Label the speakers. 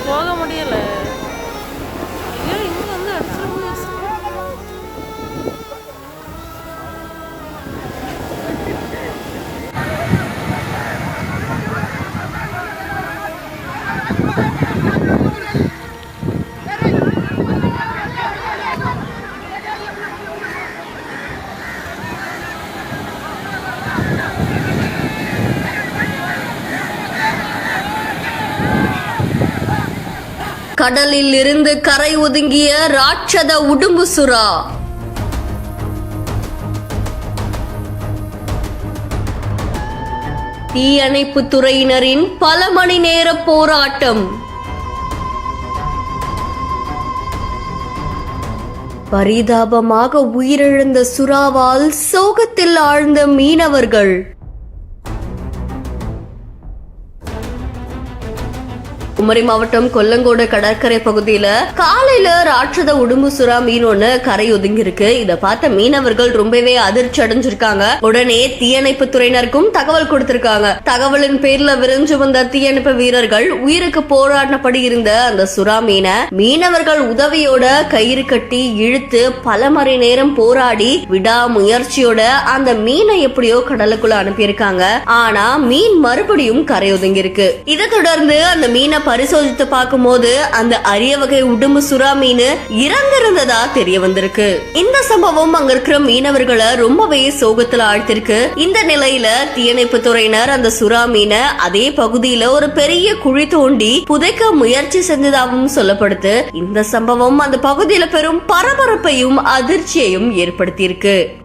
Speaker 1: போக முடியல. ஐயோ, இங்க வந்து அடிச்சிட முடியும்.
Speaker 2: கடலில் இருந்து கரை ஒதுங்கிய ராட்சத உடும்பு சுறா. தீயணைப்பு துறையினரின் பல மணி நேர போராட்டம். பரிதாபமாக உயிரிழந்த சுறாவால் சோகத்தில் ஆழ்ந்த மீனவர்கள். குமரி மாவட்டம் கொல்லங்கோடு கடற்கரை பகுதியில காலையில ராட்சத உடும்பு சுறா மீன் ஒண்ணு கரை ஒதுங்கி இருக்கு. இத பார்த்த மீனவர்கள் ரொம்பவே அதிர்ச்சி அடைஞ்சிருக்காங்க. உடனே தீயணைப்பு துறையினருக்கும் தகவல் கொடுத்திருக்காங்க. தகவலின் பேர்ல விரைஞ்சு வந்த தீயணைப்பு வீரர்கள் உயிருக்கு போராடினபடி இருந்த அந்த சுறா மீனை மீனவர்கள் உதவியோட கயிறு கட்டி இழுத்து பல மணி நேரம் போராடி விடா முயற்சியோட அந்த மீனை எப்படியோ கடலுக்குள்ள அனுப்பியிருக்காங்க. ஆனா மீன் மறுபடியும் கரை ஒதுங்கி இருக்கு. இதை தொடர்ந்து அந்த மீனை பரிசோதித்து பார்க்கும் போது அந்த அரிய வகை உடும்பு சுறா மீன் இறந்திருந்ததா தெரிய வந்திருக்கு. இந்த சம்பவம் அங்க இருக்கிற மீனவர்களை ரொம்பவே சோகத்துல ஆழ்த்திருக்கு. இந்த நிலையில தீயணைப்பு துறையினர் அந்த சுறா மீனை அதே பகுதியில ஒரு பெரிய குழி தோண்டி புதைக்க முயற்சி செஞ்சதாகவும் சொல்லப்படுது. இந்த சம்பவம் அந்த பகுதியில பெரும் பரபரப்பையும் அதிர்ச்சியையும் ஏற்படுத்தியிருக்கு.